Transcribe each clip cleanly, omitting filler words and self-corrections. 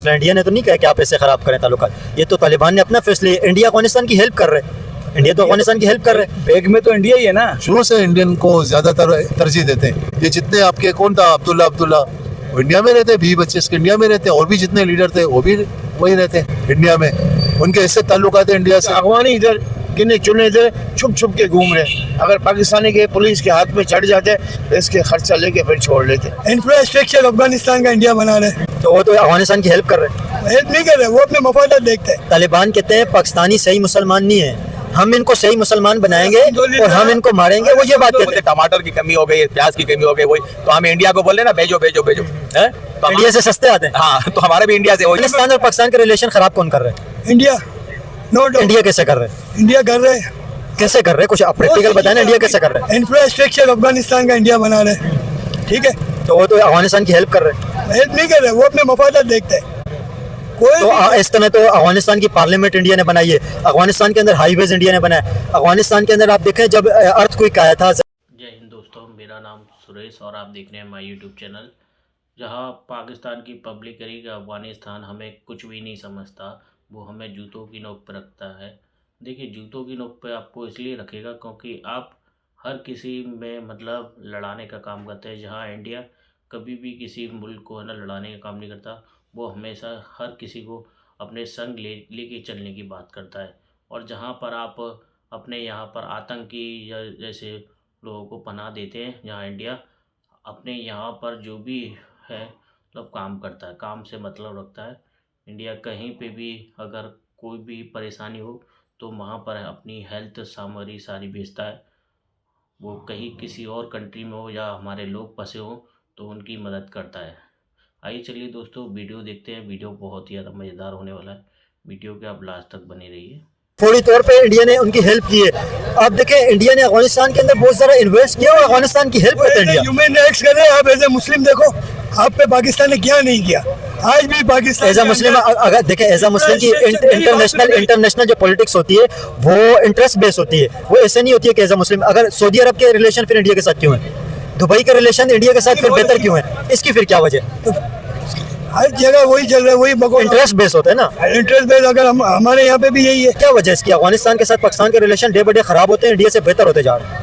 मसला। इंडिया ने तो नहीं कहा कि आप ऐसे ख़राब करें ताल्लुकात, ये तो तालिबान ने अपना फैसला लिया। इंडिया अफगानिस्तान की हेल्प कर रहे हैं, इंडिया तो अफगानिस्तान की हेल्प कर रहे हैं। बैग में तो इंडिया ही है ना। शुरू से इंडियन को ज़्यादातर तरजीह देते हैं। ये जितने आपके कौन था अब्दुल्ला वो इंडिया में रहते, 20-25 इंडिया में रहते, और भी जितने लीडर थे वो भी वही रहते हैं इंडिया में। उनके ऐसे ताल्लुकात है इंडिया से। अफगानी इधर गिने चुने थे, छुप छुप के घूम रहे। अगर पाकिस्तानी के पुलिस के हाथ में चढ़ जाते तो इसके खर्चा लेके फिर छोड़ लेते। इंफ्रास्ट्रक्चर अफगानिस्तान का इंडिया बना रहे हैं, तो वो तो अफगानिस्तान की हेल्प कर रहे हैं। हेल्प नहीं कर रहे, वो अपने मफादात देखते हैं। तालिबान कहते हैं पाकिस्तानी सही मुसलमान नहीं है, हम इनको सही मुसलमान बनाएंगे और हम इनको मारेंगे, वो ये बात कहते हैं। टमाटर की कमी हो गई, प्याज की कमी हो गई, वही तो हम इंडिया को बोल रहे ना भेजो भेजो भेजो, हैं? तो इंडिया से सस्ते आते हैं। हाँ, तो हमारे भी इंडिया से अफगानिस्तान और पाकिस्तान के रिलेशन खराब कौन कर रहे हैं? इंडिया, नो डाउट इंडिया कैसे कर रहे हैं? इंडिया कर रहे हैं। कैसे कर रहे हैं? कुछ प्रैक्टिकल बताएं ना, इंडिया कैसे कर रहे हैं? इंफ्रास्ट्रक्चर अफगानिस्तान का इंडिया बना रहे हैं, ठीक है। तो वो तो अफगानिस्तान की हेल्प कर रहे हैं। हेल्प नहीं कर रहे, वो अपने मफादात देखते हैं। तो इस तरह तो अफगानिस्तान की पार्लियामेंट इंडिया ने बनाई है, अफगानिस्तान के अंदर हाईवेज इंडिया ने बनाया। अफगानिस्तान के अंदर आप देखें जब अर्थक्वेक आया था। जय हिंद दोस्तों, मेरा नाम सुरेश और आप देख रहे हैं माय यूट्यूब चैनल। जहां पाकिस्तान की पब्लिक करी कि अफगानिस्तान हमें कुछ भी नहीं समझता, वो हमें जूतों की नोक पर रखता है। देखिए, जूतों की नोक पे आपको इसलिए रखेगा क्योंकि आप हर किसी में मतलब लड़ाने का काम करते हैं। जहां इंडिया कभी भी किसी मुल्क को है ना लड़ाने का काम नहीं करता, वो हमेशा हर किसी को अपने संग लेके चलने की बात करता है। और जहां पर आप अपने यहाँ पर आतंकी या जैसे लोगों को पनाह देते हैं, जहाँ इंडिया अपने यहाँ पर जो भी है मतलब काम करता है, काम से मतलब रखता है। इंडिया कहीं पे भी अगर कोई भी परेशानी हो तो वहाँ पर अपनी हेल्थ सामग्री सारी बेचता है। वो कहीं किसी और कंट्री में हो या हमारे लोग फंसे हो तो उनकी मदद करता है। आइए चलिए दोस्तों वीडियो देखते हैं। वीडियो बहुत ही ज़्यादा मज़ेदार होने वाला है, वीडियो के आप लास्ट तक बने रहिए। फौरी तौर पे इंडिया ने उनकी हेल्प की है। आप देखें, इंडिया ने अफगानिस्तान के अंदर बहुत सारा इन्वेस्ट किया और अफगानिस्तान की हेल्प करता है इंडिया। ह्यूमन राइट्स कर रहे हैं आप। एज ए मुस्लिम देखो, आप पे पाकिस्तान ने क्या नहीं किया। आज भी पाकिस्तान एज ए मुस्लिम अगर देखें, एज ए मुस्लिम की इंटरनेशनल जो पॉलिटिक्स होती है वो इंटरेस्ट बेस होती है, वो ऐसे नहीं होती है कि एज ए मुस्लिम। अगर सऊदी अरब के रिलेशन फिर इंडिया के साथ क्यों है, दुबई के रिलेशन इंडिया के साथ फिर बेहतर क्यों है, इसकी फिर क्या वजह? हर जगह वही चल रहा है, वही बको इंटरेस्ट बेस होता है ना। इंटरेस्ट बेस अगर हमारे यहाँ पे भी यही है। क्या वजह है इसकी? अफगानिस्तान के साथ पाकिस्तान के रिलेशन डे बाय डे खराब होते हैं, इंडिया से बेहतर होते जा रहे हैं।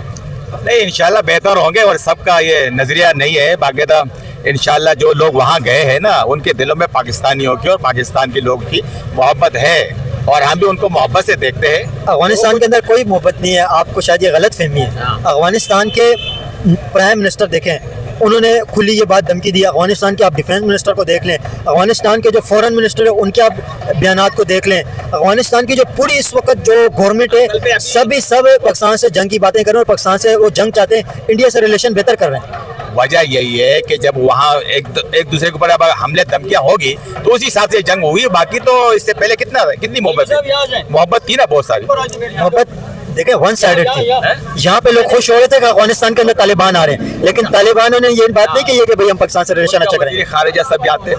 नहीं, इंशाल्लाह बेहतर होंगे और सबका ये नजरिया नहीं है। बाकायदा इंशाल्लाह जो लोग वहाँ गए हैं ना, उनके दिलों में पाकिस्तानियों की और पाकिस्तान के लोगों की मोहब्बत है और हम भी उनको मोहब्बत से देखते हैं। अफगानिस्तान के अंदर कोई मोहब्बत नहीं है, आपको शायद ये गलत फहमी है। अफगानिस्तान के प्राइम मिनिस्टर देखें, उन्होंने खुली ये बात धमकी दी। अफगानिस्तान के आप डिफेंस मिनिस्टर को देख लें, अफगानिस्तान के जो फॉरेन मिनिस्टर है उनके आप बयानात को देख लें। अफगानिस्तान की जो पूरी इस वक्त जो गवर्नमेंट है सब पाकिस्तान से जंग की बातें कर रहे हैं और पाकिस्तान से वो जंग चाहते हैं, इंडिया से रिलेशन बेहतर कर रहे हैं। वजह यही है कि जब वहाँ एक दूसरे के ऊपर हमले धमकियाँ होगी तो उसी हिसाब से जंग हुई। बाकी तो इससे पहले कितनी मोहब्बत थी ना, बहुत सारी मोहब्बत। देखें, वन साइडेड थी। यहाँ पे लोग खुश हो रहे थे कि अफगानिस्तान के अंदर तालिबान आ रहे हैं, लेकिन तालिबानों ने ये बात नहीं की है कि भाई हम पाकिस्तान से रिलेशन अच्छा करें। खारिजा सब जाते,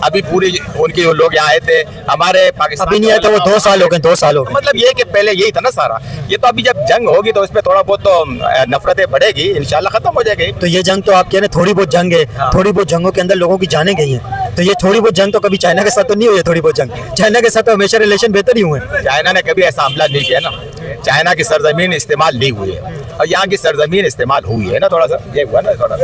अभी पूरी उनके लोग यहाँ आए थे, हमारे पाकिस्तान अभी नहीं आए थे, वो 2 साल हो गए, 2 साल हो गए। मतलब ये कि पहले यही था ना सारा। ये तो अभी जब जंग होगी तो इसमें थोड़ा बहुत तो नफरतें बढ़ेगी, इंशाल्लाह खत्म हो जाएगी। तो ये जंग तो आप कह रहे हैं थोड़ी बहुत जंग है, थोड़ी बहुत जंगों के अंदर लोगों की जाने गई हैं, तो ये थोड़ी बहुत जंग तो कभी चाइना के साथ तो नहीं हुई है। थोड़ी बहुत जंग चाइना के साथ तो हमेशा रिलेशन बेहतर ही हुए हैं। चाइना ने कभी ऐसा हमला नहीं किया ना, चाइना की सरजमीन इस्तेमाल नहीं हुई है और यहाँ की सरजमीन इस्तेमाल हुई है ना, थोड़ा सा ये हुआ ना थोड़ा।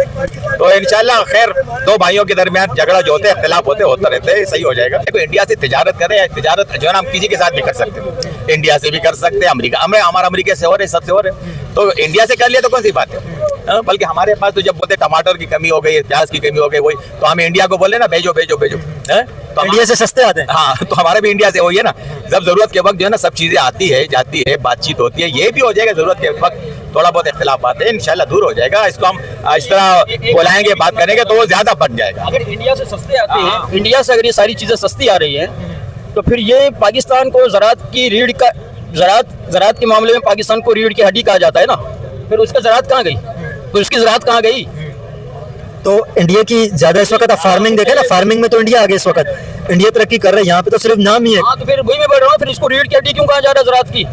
तो इंशाल्लाह खैर, दो भाइयों के दरमियान झगड़ा जो होते हैं, इख्तिलाफ होते रहते हैं, सही हो जाएगा। देखो, इंडिया से तिजारत करें, तिजारत जो है ना हम किसी के साथ भी कर सकते हैं, इंडिया से भी कर सकते हैं, हमारा अमेरिका से हो रहे, सबसे हो रहे, तो इंडिया से कर लिया तो कौन सी बात है। बल्कि हमारे पास तो जब बोलते टमाटर की कमी हो गई, प्याज की कमी हो गई, वही तो हम इंडिया को बोले ना भेजो भेजो भेजो, तो इंडिया से सस्ते आते हैं। हाँ, तो हमारे भी इंडिया से वही है ना। जब जरूरत के वक्त जो है ना सब चीजें आती है जाती है, बातचीत होती है, ये भी हो जाएगा। जरूरत के वक्त थोड़ा बहुत इख्तिलाफ आते हैं, इंशाल्लाह दूर हो जाएगा। इसको हम इस तरह बुलाएंगे, बात करेंगे तो वो ज्यादा बढ़ जाएगा। अगर इंडिया से सस्ते आते हैं, इंडिया से अगर ये सारी चीजें सस्ती आ रही हैं तो फिर ये पाकिस्तान को ज़राअत के मामले में पाकिस्तान को रीढ़ की हड्डी कहा जाता है ना, फिर उसका ज़राअत कहाँ गई, फिर उसकी ज़राअत कहाँ गई? तो इंडिया की ज्यादा इस वक्त फार्मिंग देखे ना, फार्मिंग में तो इंडिया आगे इस वक्त इंडिया तरक्की कर रहा है, यहाँ पे तो सिर्फ नाम ही है। हाँ, तो फिर वही मैं बोल रहा हूँ, फिर इसको रीढ़ की हड्डी क्यों कहा जा रहा है?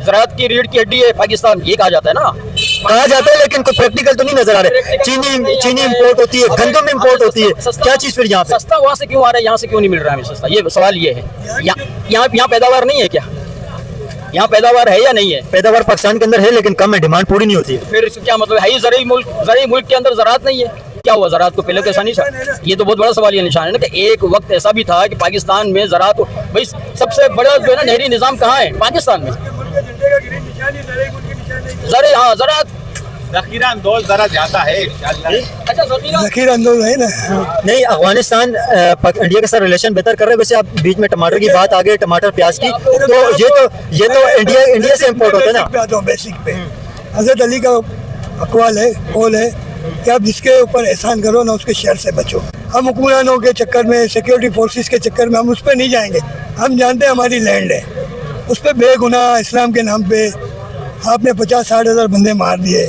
ज़राअत की रीढ़ की हड्डी है पाकिस्तान, ये कहा जाता है ना। कहा जाता है, लेकिन कोई प्रैक्टिकल तो नहीं नजर आ रहा है। चीनी इंपोर्ट होती है, गंदम इंपोर्ट होती है, क्या चीज फिर यहाँ पे? सस्ता वहाँ से क्यों आ रहा है, यहाँ से क्यों नहीं मिल रहा है हमें सस्ता? ये सवाल ये है। यहाँ पैदावार नहीं है क्या? यहाँ पैदावार है या नहीं है? पैदावार पाकिस्तान के अंदर है, लेकिन कम है, डिमांड पूरी नहीं होती है। फिर इसका क्या मतलब है? ही ज़रूरी मुल्क के अंदर ज़राअत नहीं है क्या? हुआ ज़राअत को पहले कैसा नहीं था? ये तो बहुत बड़ा सवाल ये निशान है ना कि एक वक्त ऐसा भी था कि पाकिस्तान में ज़राअत, भाई सबसे बड़ा जो है ना नहरी निज़ाम कहाँ है? पाकिस्तान में। हाँ ज़राअत जखीरा अंदोज जरा ज्यादा है। अच्छा जखीरा अंदोज है ना। नहीं, अफगानिस्तान इंडिया के साथ रिलेशन बेहतर कर रहे हैं। वैसे आप बीच में टमाटर की बात आ गई, टमाटर प्याज की, तो ये तो इंडिया से इम्पोर्ट होता है ना। बेसिक पे हजरत अली का अकवाल है, कौल है कि आप जिसके ऊपर एहसान करो ना उसके शर से बचो। हम हुक्मरानों के चक्कर में, सिक्योरिटी फोर्सेस के चक्कर में हम उस पर नहीं जाएंगे। हम जानते हैं हमारी लैंड है, उस पर बेगुनाह इस्लाम के नाम पे आपने 50-60 हज़ार बंदे मार दिए।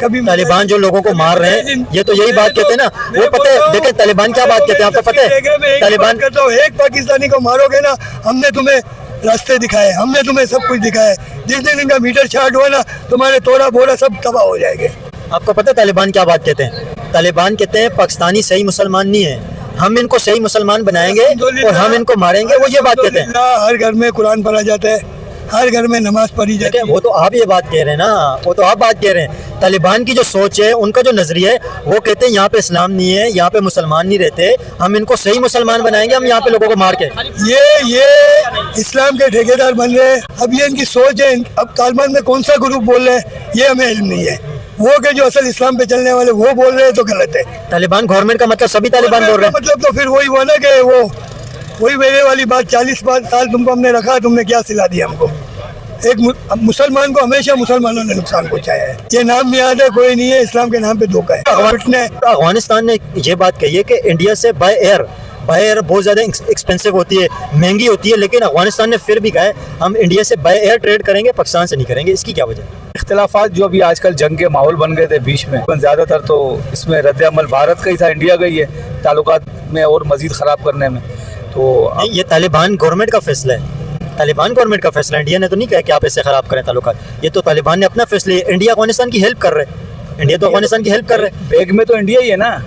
कभी तालिबान जो लोगों को मार रहे हैं, ये तो यही बात कहते हैं ना। वो पता है, देखें तालिबान क्या बात कहते हैं, आपको पता है? तालिबान करता हूँ, एक पाकिस्तानी को मारोगे ना, हमने तुम्हें रास्ते दिखाए, हमने तुम्हें सब कुछ दिखाया। जिस दिन इनका मीटर चार्ट हुआ ना, तुम्हारे तोड़ा बोरा सब तबाह हो जाएंगे। आपको पता है तालिबान क्या बात कहते हैं? तालिबान कहते हैं पाकिस्तानी सही मुसलमान नहीं है, हम इनको सही मुसलमान बनाएंगे और हम इनको मारेंगे। वो ये बात कहते हैं। हर घर में कुरान पढ़ा जाता है, हर घर में नमाज पढ़ी जाती है। वो तो आप ये बात कह रहे हैं ना, वो तो आप बात कह रहे हैं। तालिबान की जो सोच है, उनका जो नजरिया है, वो कहते हैं यहाँ पे इस्लाम नहीं है, यहाँ पे मुसलमान नहीं रहते, हम इनको सही मुसलमान बनाएंगे, हम यहाँ पे लोगों को मार के। ये इस्लाम के ठेकेदार बन रहे हैं। अब ये इनकी सोच है। अब तालिबान में कौन सा ग्रुप बोल रहे हैं ये हमें इल्म नहीं है। वो के जो असल इस्लाम पे चलने वाले वो बोल रहे हैं तो गलत है। तालिबान गवर्नमेंट का मतलब सभी तालिबान बोल रहे हैं, मतलब तो फिर वही हुआ ना कि वही मेरे वाली बात, 40 साल तुमको हमने रखा, तुमने क्या सिला दिया हमको। एक मुसलमान को हमेशा मुसलमानों ने नुकसान पहुंचाया है। ये नाम भी याद है, कोई नहीं है, इस्लाम के नाम पे धोखा है। अफगानिस्तान ने ये बात कही है कि इंडिया से बाय एयर बहुत ज़्यादा एक्सपेंसिव होती है, महंगी होती है, लेकिन अफगानिस्तान ने फिर भी कहा है हम इंडिया से बाय एयर ट्रेड करेंगे, पाकिस्तान से नहीं करेंगे। इसकी क्या वजह? इख्तिलाफात जो अभी आजकल जंग के माहौल बन गए थे बीच में, ज़्यादातर तो इसमें रद्द अमल भारत का ही था, इंडिया का ही है ताल्लुकात में और मज़ीद ख़राब करने में। तो ये तालिबान गवर्नमेंट का फैसला है, तालिबान गवर्नमेंट का फैसला। इंडिया ने तो नहीं कहा कि आप ऐसे ख़राब करें ताल्लुकात, ये तो तालिबान ने अपना फैसला है। इंडिया अफगानिस्तान की हेल्प कर रहे हैं, इंडिया तो अफगानिस्तान की हेल्प कर रहे हैं। बैग में तो इंडिया ही है ना,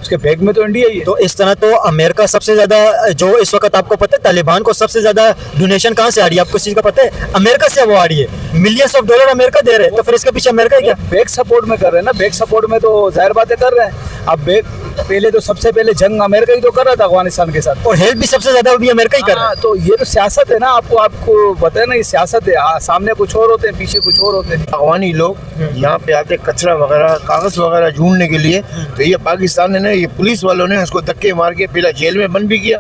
उसके बैग में तो इंडिया ही है। तो इस तरह तो अमेरिका सबसे ज़्यादा, जो इस वक्त आपको पता है तालिबान को सबसे ज़्यादा डोनेशन कहाँ से आ रही है, आपको इस चीज़ का पता है? अमेरिका से वो आ रही है, मिलियंस ऑफ डॉलर अमेरिका दे रहे हैं। तो फिर इसके पीछे अमेरिका ही क्या? बैग सपोर्ट में कर रहे हैं ना, बैग सपोर्ट में तो जाहिर बातें कर रहे हैं। अब बैग पहले तो सबसे पहले जंग अमेरिका ही तो कर रहा था अफगानिस्तान के साथ, और हेल्प भी सबसे ज़्यादा भी अमेरिका ही कर रहा है। तो ये तो सियासत है ना, आपको बताया ना, ये सियासत है। सामने कुछ और होते हैं, पीछे कुछ और होते हैं। अफगानी लोग यहाँ पे आते कचरा वगैरह, कागज वगैरह ढूंढने के लिए, तो ये पाकिस्तान ने, ये पुलिस वालों ने उसको धक्के मार के पहले जेल में बंद भी किया।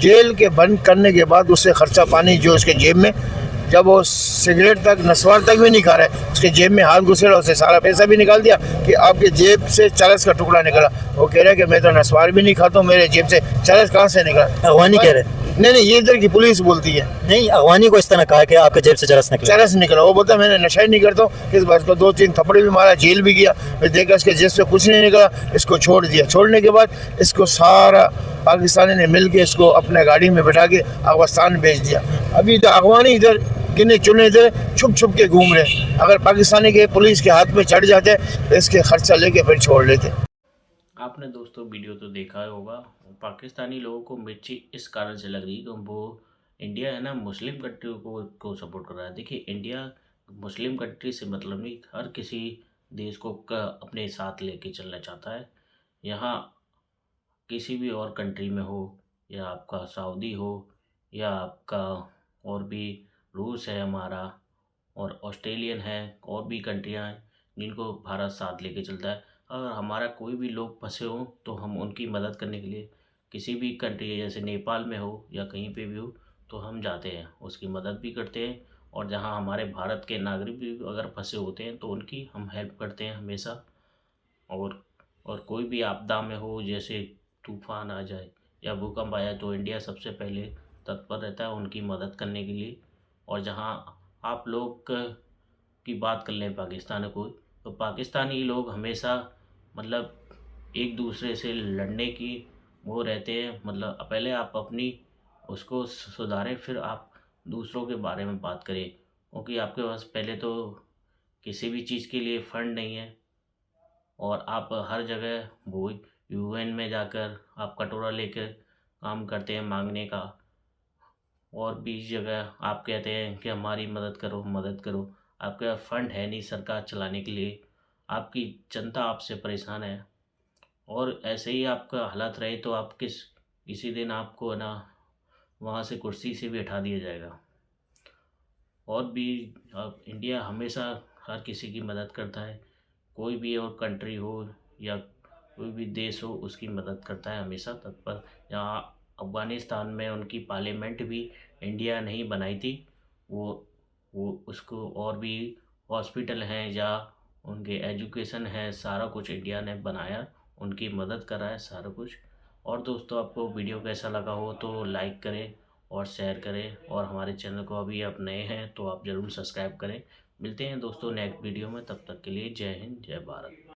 जेल के बंद करने के बाद उससे खर्चा पानी जो उसके जेब में, जब वो सिगरेट तक, नस्वार तक भी नहीं खा रहा है, उसके जेब में हाथ घुसेड़ा, उससे सारा पैसा भी निकाल दिया कि आपके जेब से चरस का टुकड़ा निकला। वो कह रहा है कि मैं तो नस्वार भी नहीं खाता हूँ, मेरे जेब से चरस कहाँ से निकला? अफगानी कह रहे? नहीं, ये इधर की पुलिस बोलती है। नहीं, अफगानी को इस तरह कहा कि आपके जेब से चरस निकला। वो बोलता मैंने नशा ही नहीं करता हूँ। इस बात को 2-3 थप्पड़े भी मारा, जेल भी गया। मैं देखा इसके जेब से कुछ नहीं निकला, इसको छोड़ दिया। छोड़ने के बाद इसको सारा पाकिस्तानी ने मिल के इसको अपने गाड़ी में बैठा के अफगानिस्तान भेज दिया। अभी तो अफगानी इधर गिने चुने थे, छुप छुप के घूम रहे। अगर पाकिस्तानी के पुलिस के हाथ में चढ़ जाते तो इसके खर्चा लेके फिर छोड़ लेते। आपने दोस्तों वीडियो तो देखा ही होगा। पाकिस्तानी लोगों को मिर्ची इस कारण से लग रही है कि वो इंडिया है ना, मुस्लिम कंट्री को सपोर्ट कर रहा है। देखिए, इंडिया मुस्लिम कंट्री से मतलब नहीं, हर किसी देश को अपने साथ लेके चलना चाहता है। यहाँ किसी भी और कंट्री में हो, या आपका सऊदी हो, या आपका और भी रूस है हमारा, और ऑस्ट्रेलियन है, और भी कंट्रियाँ हैं जिनको भारत साथ लेके चलता है। अगर हमारा कोई भी लोग फंसे हो तो हम उनकी मदद करने के लिए किसी भी कंट्री, जैसे नेपाल में हो या कहीं पे भी हो, तो हम जाते हैं, उसकी मदद भी करते हैं। और जहाँ हमारे भारत के नागरिक भी अगर फंसे होते हैं तो उनकी हम हेल्प करते हैं हमेशा। और कोई भी आपदा में हो, जैसे तूफ़ान आ जाए या भूकंप आ जाए, तो इंडिया सबसे पहले तत्पर रहता है उनकी मदद करने के लिए। और जहाँ आप लोग की बात कर लें पाकिस्तान को, तो पाकिस्तानी लोग हमेशा मतलब एक दूसरे से लड़ने की वो रहते हैं। मतलब पहले आप अपनी उसको सुधारें, फिर आप दूसरों के बारे में बात करें। क्योंकि आपके पास पहले तो किसी भी चीज़ के लिए फंड नहीं है। और आप हर जगह वो यूएन में जाकर आप कटोरा लेकर काम करते हैं मांगने का, और भी जगह आप कहते हैं कि हमारी मदद करो मदद करो। आपके पास फंड है नहीं सरकार चलाने के लिए, आपकी जनता आपसे परेशान है। और ऐसे ही आपका हालात रहे तो आप किसी दिन आपको ना वहाँ से कुर्सी से भी हटा दिया जाएगा। और भी अब इंडिया हमेशा हर किसी की मदद करता है, कोई भी और कंट्री हो या कोई भी देश हो उसकी मदद करता है हमेशा तत्पर। यहाँ अफ़गानिस्तान में उनकी पार्लियामेंट भी इंडिया नहीं बनाई थी, वो उसको और भी हॉस्पिटल हैं या उनके एजुकेशन है, सारा कुछ इंडिया ने बनाया, उनकी मदद करा है सारा कुछ। और दोस्तों आपको वीडियो कैसा लगा हो तो लाइक करें और शेयर करें, और हमारे चैनल को अभी आप नए हैं तो आप ज़रूर सब्सक्राइब करें। मिलते हैं दोस्तों नेक्स्ट वीडियो में, तब तक के लिए जय हिंद जय भारत।